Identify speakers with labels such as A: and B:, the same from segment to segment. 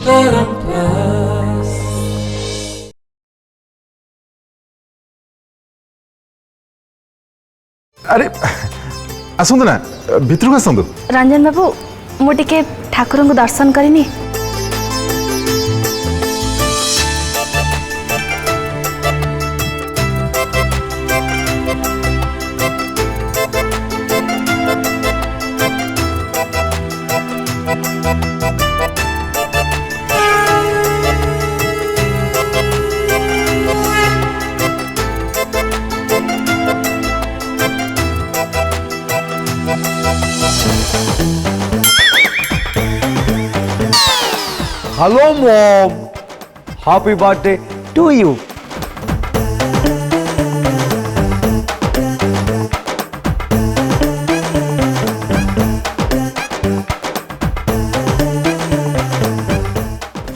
A: अरे आसतु ना भितर को आसतु।
B: रंजन बाबू मुझे ठाकुर को दर्शन करनी।
C: Hello, Mom. Happy birthday to you.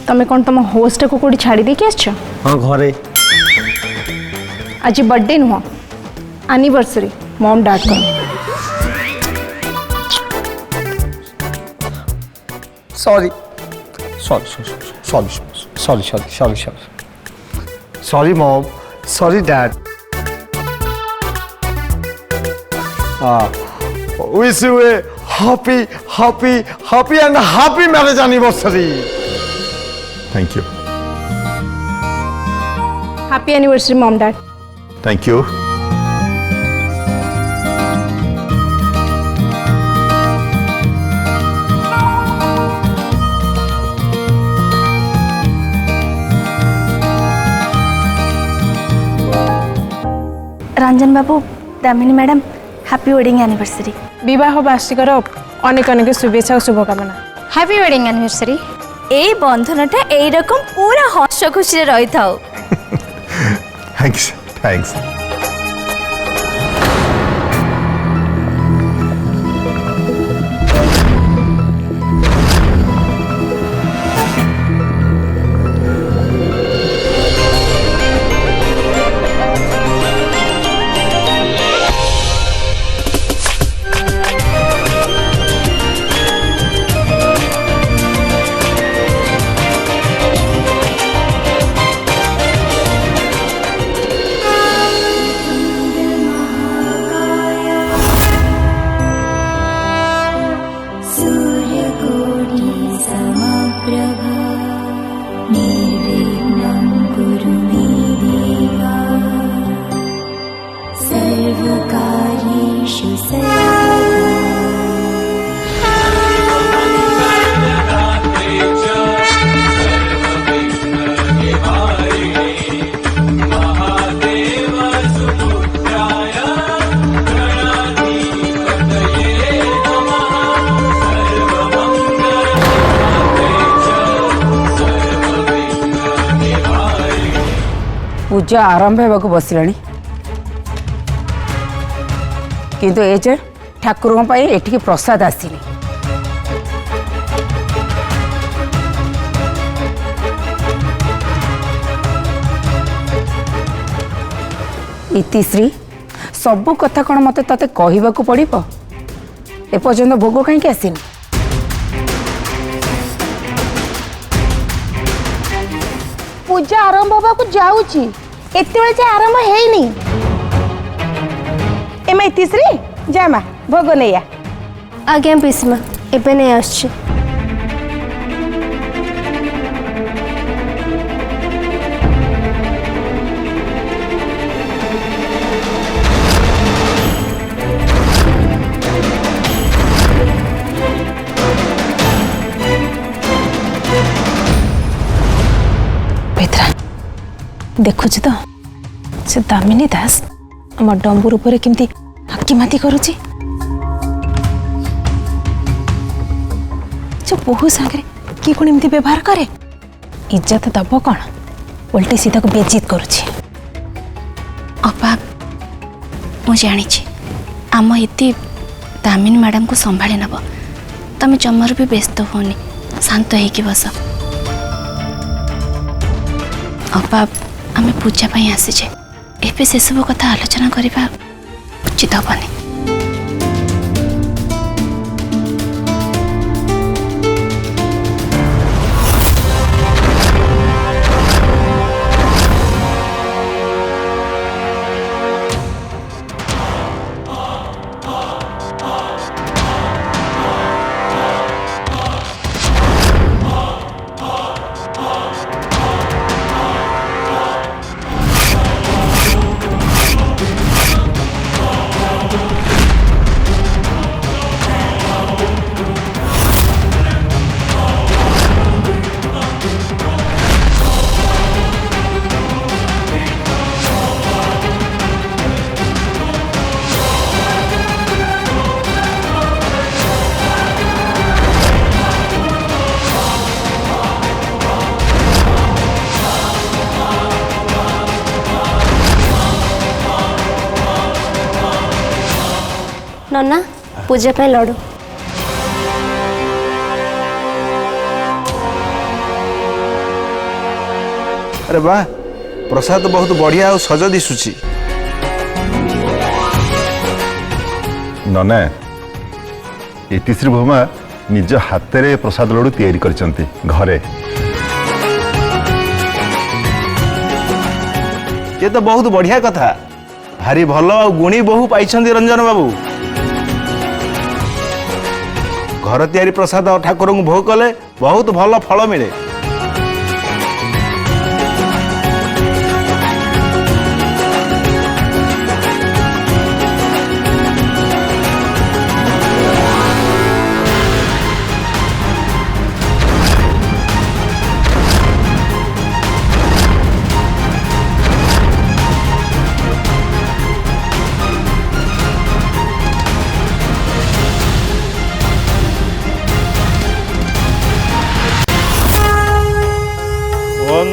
B: तमें कौन तुम होस्ट को कोड़ी छाड़ी दे के
C: हाँ घरे
B: आज बर्थडे नुह एनिवर्सरी मॉम डैड का
C: sorry sorry sorry sorry sorry sorry sorry sorry mom sorry dad wish you a happy and happy marriage anniversary.
A: Thank you.
B: Happy anniversary mom dad.
A: Thank you.
B: Ranjan babu Damini madam happy wedding anniversary.
D: विवाह वार्षिकर अनेक अनेक शुभेच्छा और शुभकामना।
B: Happy wedding anniversary. ए बंधनटा ए रकम पूरा हस खुशी रही थाओ।
A: Thanks thanks.
E: पूजा आरंभ होगा बसला किंतु एजे ठाकुर एठिक प्रसाद आसीनी। इतिश्री सबू कथा कौन मत ते कहवाक पड़ो एपर्यंत भोग कहीं आसीनी।
D: पूजा आरंभ होगा जाऊँगी एत आरंभ है एम इतिश्री जा माँ भोग नहीं आ।
B: आज्ञा पिस्मा एबे नहीं आछी।
D: देखुच तो से दामिनी दास आम डंबुर उपर केमती हाकीमाती करुची जो बहु सागरे किए कौन एमती व्यवहार करे इज्जत दब कौन उल्टी सीधा को बेजित करुची।
B: अपा मु जानी आम इति दामिनी मैडम को संभाली नब तमें जमार भी व्यस्त होनी शांत होगी बस। अपा आम पूजा आसीचे एवं से सब कथा आलोचना करने उचित हेनी।
F: नन्ना पूजा पे लडू
A: अरे वाह प्रसाद बहुत बढ़िया और सज दिशुची
G: नना इतिश्री भौमा निज हाथ में प्रसाद लड्डू तैयारी करछंती घरे।
A: ये तो बहुत बढ़िया कथा भारी भल और गुणी बहु पाई रंजन बाबू घर तैयारी प्रसाद ठाकुर को भोग कले बहुत भल फल मिले।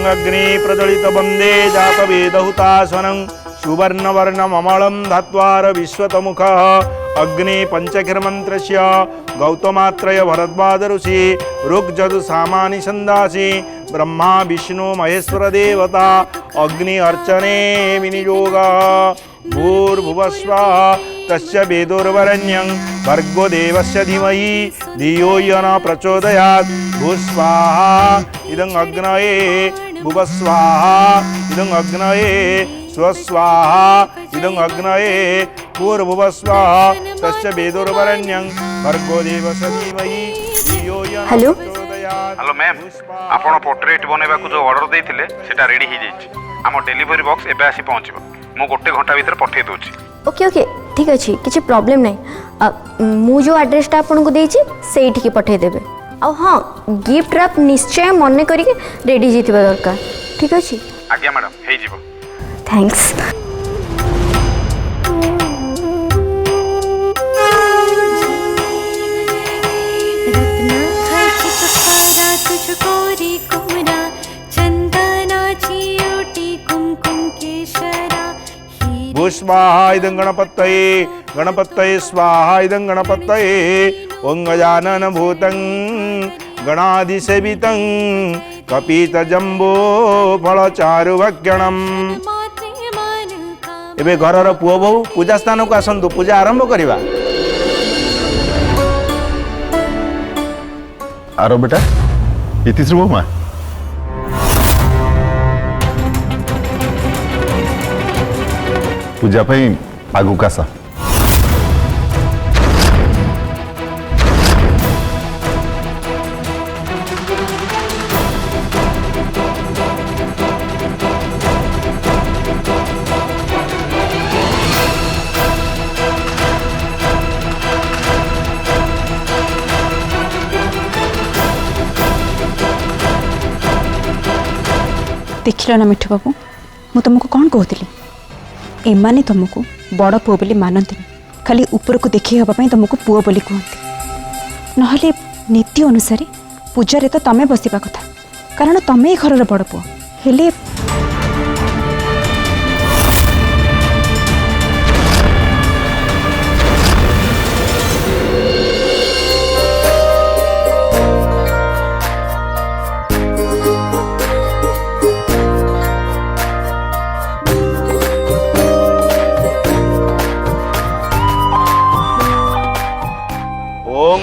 A: अग्नि प्रज्वलित वंदे जात वेदहुतासनं सुवर्ण वर्णम अमलं धत्वार विश्वतमुख अग्नि पंचखिर मंत्रस्य गौतमात्रय भरद्वाज ऋषि ऋक् जदु सामानि छंदासि ब्रह्मा विष्णु महेश्वर देवता अग्नि अर्चने विनियोग भूर्भुवस्वः तस्य वेदोर्वरेण्यं भर्गो देवस्य धीमहि धियो यो न प्रचोदयात् भूस्वाहा इदं अग्नये भुवस्वाहा इदं अग्नये स्वस्वाहा इदं अग्नये भूर्भुवस्वाहा तस्य वेदोर्वरेण्यं भर्गो देवस्य धीमहि धियो यो न
F: हेलो
A: प्रचोदयात्।
H: हेलो मैम आपण पोर्ट्रेट बनैबा को जो ऑर्डर देथिले सेटा रेडी ही जाइछि आम डिलीवरी बॉक्स एबे आसी पहुँचबो मु गोटे घंटा भीतर पठे दोछि।
F: ओके ओके ठीक अच्छे किसी प्रॉब्लम नहीं मु जो एड्रेसटा आपन को देछि सेठी के पठे देबे आ हाँ गिफ्ट रैप निश्चय मन करके रेडी जेतिबा दरकार ठीक अच्छे।
H: आज्ञा मैडम हे जीवो
F: थैंक्स।
A: भूस्वाहा इदं गणपतये गणपतये स्वाहा इदं गणपतये ओं गजानन भूतं गणाधिसेवितं कपितजम्बो फलचारुभक्षणम्। एबे घरर पुओ बहु पूजा स्थान को आसंतु पूजा आरंभ करिबा।
G: आरो बेटा इतिश्री भौमा पूजा पाई आगु कासा
D: देखिल ना मिठू बाबू मु तुमको कौन कहती एमाने तुमको बड़ पुओ बोली मानती खाली ऊपर को देखी हाँपाई तुमको पुओ बोली कहते नहले नीति अनुसार पूजा तो तमें बसवा कथा कारण तमें घर बड़ पुओ हेले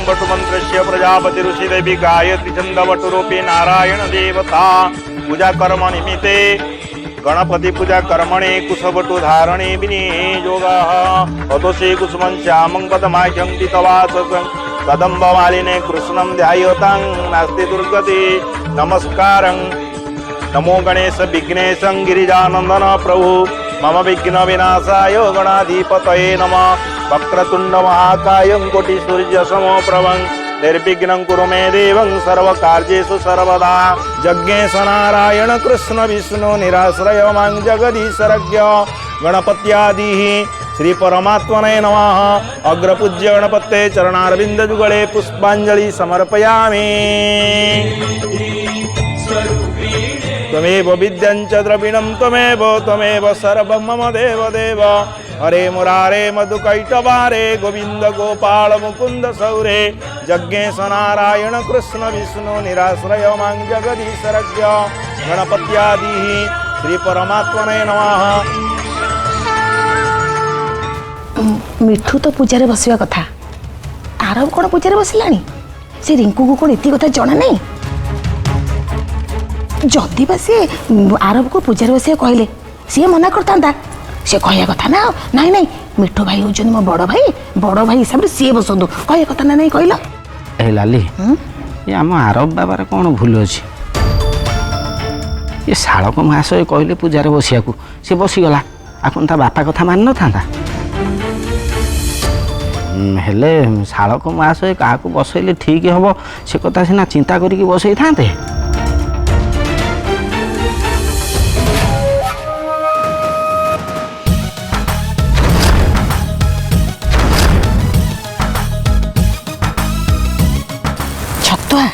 A: वटुमंत्रस्य प्रजापति ऋषि देवी गायत्री छंद वटुरूपी नारायण देवता पूजा कर्म निमित्ते गणपति पूजा कर्मणे कुशवटु धारणे विनियोगः अतोषे कुसुमं श्यामं पदमाख्यं पीतवाससं कदम्बमालिने कृष्णं ध्यायतां नास्ति दुर्गति नमस्कारं नमो गणेश विघ्नेशं गिरिजानंदन प्रभु मम विघ्न विनाशाय गणाधिपतये नमः वक्रतुंड महाकाय कोटि सूर्य समो प्रभं निर्विघ्नं कुरु मे देवं सर्वकार्येषु सर्वदा यज्ञेश नारायण कृष्ण विष्णु निराश्रय मां जगदीशरज्ञ गणपत्यादिः श्री परमात्मने नमः। अग्रपूज्य गणपते चरणारविंद जुगले पुष्पांजलि समर्पयामि। त्वमेव विद्यं च द्रविणं त्वमेव सर्वं मम देव देव हरे मुरारे मधुकैटवारे गोविंद गोपाल मुकुंद सौरे यज्ञेश नारायण कृष्ण विष्णु निराश्रय मां जगदीशरज्ञ गणपत्यादि श्री परमात्मने नमः।
E: मिठू तो पूजा बसवा कथा आरव कौन पूजा बसलानी से रिंकू को कौन एति कथा जना नहीं जदि बा सी आरव को पूजा बसवा कहले सी मना करता से कहया कथा ना नहीं नहीं मिठू भाई होचन मो बड़ भाई हिसाब से सी बसंतु कहया कथा ना नहीं कहला
I: ए लाली ये आम आरव बाबार कौन भूल अच्छी ये शाड़क महाशय कहले पूजार बसिया सी बसीगला आपन ता बापा कथा मान न था हेले शाड़क महाशय क्या बसैले ठीक हम से कथा सीना चिंता करके बसई था
E: छतुआ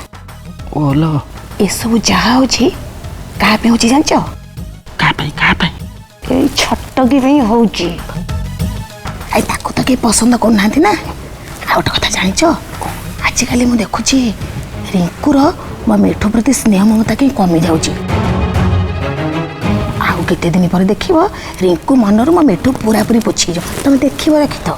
I: ओलो
E: ये सब जहाँ होची कहाँ पे होची जानच ए छटकी पे होची आई ताको तो के पसंद करना ना आ गोटे कथा जानिच आजिकल मु देखुची रिंकुर मो मिठू प्रति स्नेह ममता कहीं कमी जाऊची आउ केते दिन पर देखिबो रिंकू मनर मो मिठू पूरा पूरी पोछी जो तुम देखिबो देखि तो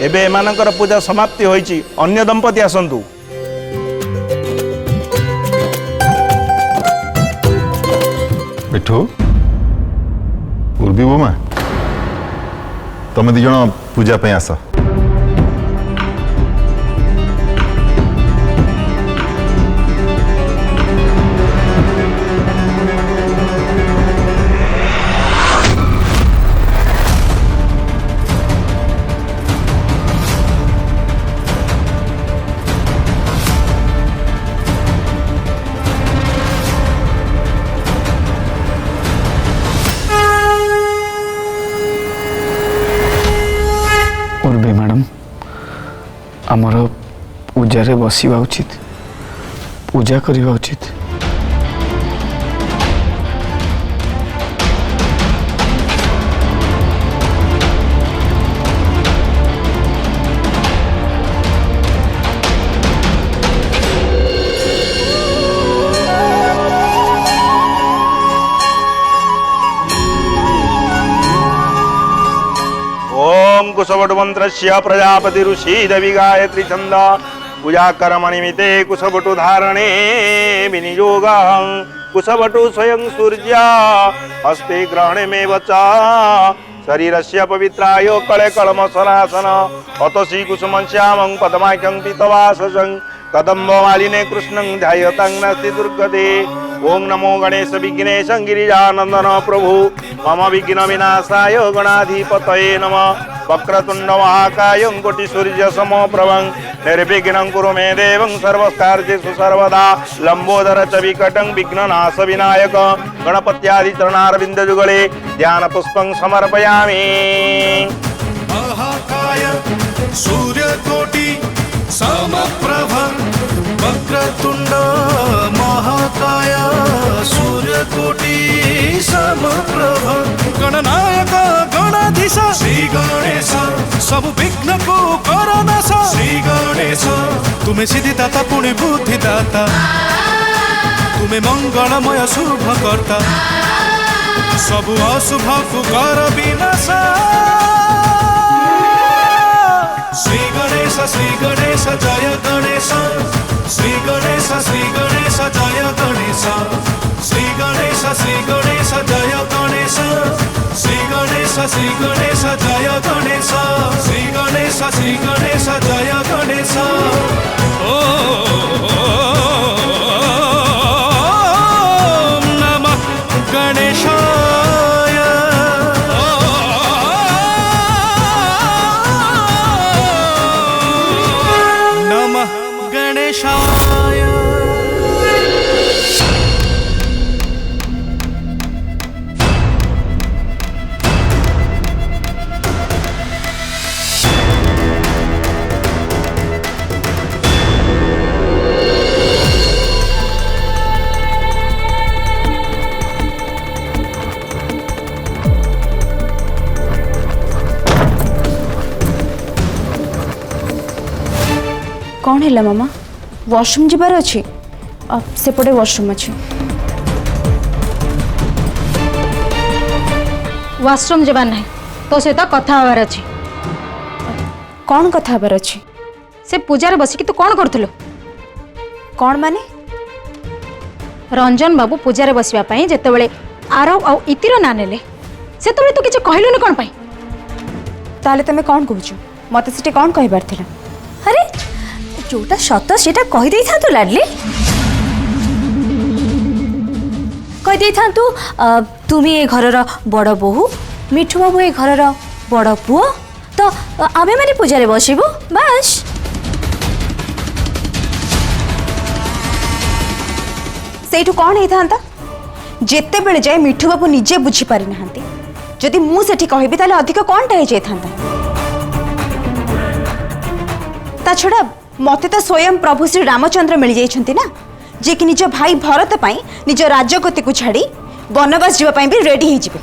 A: एबे एमानकर पूजा समाप्ति होईची अन्य दंपति आसंतु।
G: मिठू उर्बी बोमा तुम दी जन पूजा पे आस।
J: उर्बी मैडम आमर पूजा बसवा उचित पूजा करवा उचित।
A: कुशवटु मंत्रस्य प्रजापति ऋषि देवी गायत्री छंद पूजा कर्म निमित्ते कुशवटु धारणे विनियोग कुशवटु स्वयं सूर्य हस्ते ग्रहणे में वचा शरीरस्य पवित्राय कले कलमसनासन अतसी कुसुमं श्यामं पद्माख्यं पीतवाससं कदम्ब मालिने कृष्णं ध्यायतं नास्ति दुर्गते। ओं नमो गणेश विघ्नेश गिरिजानंदन प्रभु मम विघ्न विनाशाय गणाधिपतये नमः। वक्रतुंड महाकाय कोटि सूर्य समप्रभं निर्विघ्नं कुरु मे देवं सर्वकार्येषु सर्वदा लंबोदर च विकटं विघ्ननाश विनायक गणपत्यादि चरणारविंद जुगले ध्यान पुष्पं समर्पयामि।
K: महाकाय सूर्यकोटि समप्रभं वक्रतुंड महाकाय सूर्यकोटि समप्रभं गणनायक गणाधीश श्री गणेश सब विघ्न को करनाश श्री गणेश तुम्हें सिद्धिदाता पुण्य बुद्धिदाता तुम्हें मंगलमय शुभ कर्ता सब अशुभ को कर विनाश। श्री गणेश जय गणेश श्री गणेश जय गणेश श्री गणेश जय गणेश श्री गणेश जय गणेश श्री गणेश जय गणेश। ओम नमः गणेशाय नमः गणेशाय।
D: कौन है मामा वॉशरूम जीवार अच्छी सेपटे वॉशरूम अच्छी
L: वाशरूम जबार ना तो सहित कथा हबार अच्छी
D: कौन कथा हबार अच्छी
L: से पूजार बसिकी तू कौन करूँ
D: कौन माने
L: रंजन बाबू पूजार बसवाई जिते आरव आ इतिर ना नेले से तू किसी कहलुनि कौन पाई
D: ताले तमे कौन कहूछु मते सेटे कौन कहबार थिला
B: अरे जोटा सत सेटा कहि देई था तो लाडली कहि देई था तू तुम ए घरर बड़ बोहू मिठू बाबू ए घरर बड़ पुओ तो आमे माने पूजारे बसिबो बस
D: सेठू कौन ही था जेते बेले जाए मिठू बाबू निजे बुझी पारि नहांती जदि मु सेठी कहबी ताले अधिक कौनटा हो जाइथांता ता छड़ा मते तो स्वयं प्रभु श्री रामचंद्र मिल जाइछंती ना जे कि निज भाई भरत पाई निज राज्यगति को छाड़ी वनवास जीवा पाई भी रेडी ही जिबे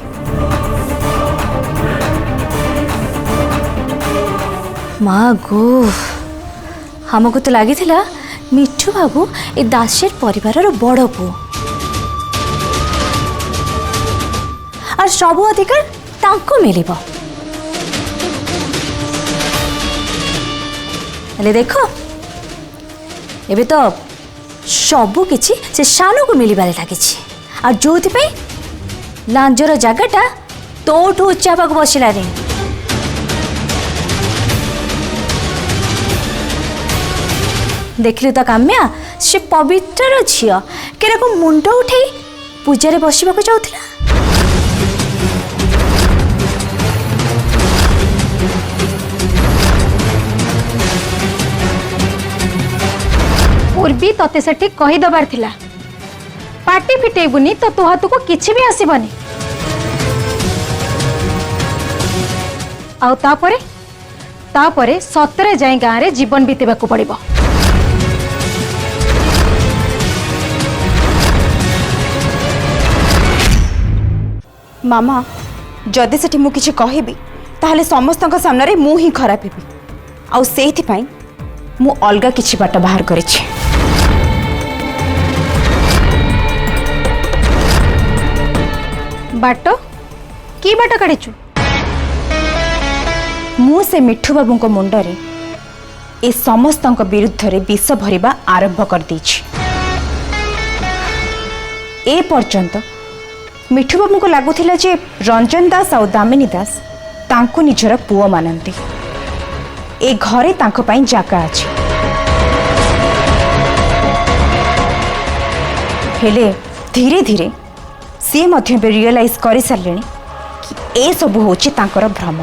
B: माँ गो हमको तो लगी मिठू बाबू ए दासेर परिवार बड़ पुओ और सब अधिकार तांको मिलिबो हेले देखो एबे तो सबू किछि से सानू को मिलिबारे लागिछि और जोथि पे लांजर जगटा तोठू उच्चा पाक बसिला रे देखलु तो काम्या से पवित्र झियो केराको मुंड उठे पूजारे बसिबाको जाउथिला
L: पूर्वी तते सेठी कही दबार थिला पार्टी फिटेबुनी तो तु हाथ को किछि भी आसीबनी आउ तापरे सतरे जाई गाँ रे जीवन बीतेबाकू पड़िबो
D: मामा जदि सेठी मु किछि कहबी ताहले समस्तक सामने मु ही खराब हेबी आउ सेथि पई मु अलगा किछि बाट बाहर करिछि
L: बाट की बाट काढ़ीचु
D: मु से मिठू बाबू को मुंडरे ए समस्तक विरुद्ध रे विष भरिबा आरंभ कर देछि ए पर्यंत मिठू बाबू को लागुथिला जे रंजन दास और दामिनी दास तांको निजर पुओ मानंती ए घरे तांको पाई जागा अछि हेले धीरे धीरे सी मध्य रियलाइज कर सारे कि ए सब होछि तांकर भ्रम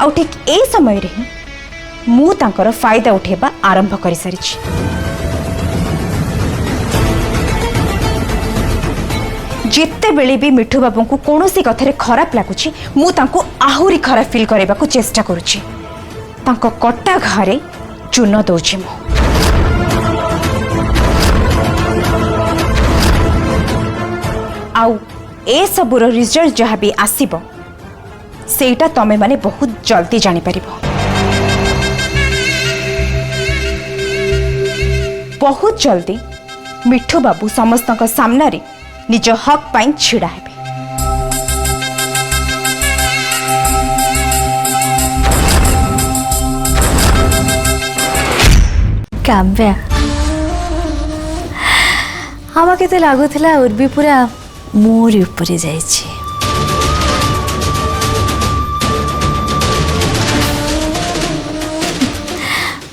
D: आउ ठीक ए समय रे ही मु तांकर फायदा उठेबा आरंभ कर सारिछि जिते बेले भी मिठू बाबू को कौनसी कथारे खराब लगुछि मु तांको आहुरी खराब फील करबा को चेष्टा करुछि तांको कट्टा घरे चून दउछि मु आउ ए सबुर रिजल्ट जहाँ भी आसीबो सेटा तमे माने बहुत जल्दी जानी परिबो बहुत जल्दी मिठू बाबू समस्तक सामना रे निज हक पाई छिड़ा हेबे
B: काव्या हम केते लागुथिला उर्बी पूरा मोरी ऊपर जाइछि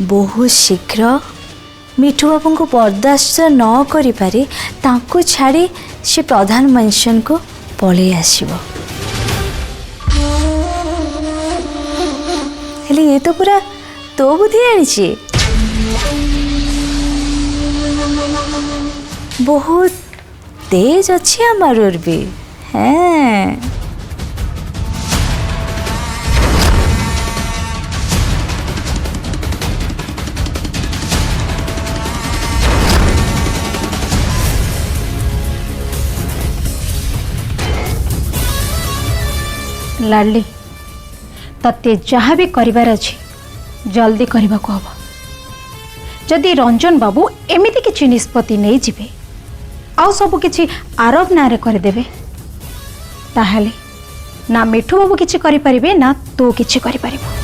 B: बहुत शीघ्र मिठू बाबू को बर्दाश्त न करि पारि तांको छाड़ी से प्रधान मेंशन को पळे आसीबो हेले ये तो पूरा तो बुद्धि आनी बहुत तेज अच्छी हमार उर्बी हैं
L: लाडली तते जहाँ भी करिवार अछि जल्दी करने को हम। जदि रंजन बाबू एमिति किछि निष्पत्ति नहीं जिबे आउ सब किछि आरब नारे करदेबे ताहले ना मिठू बाबू किछि करि परिबे ना तो किछि करि परिबो।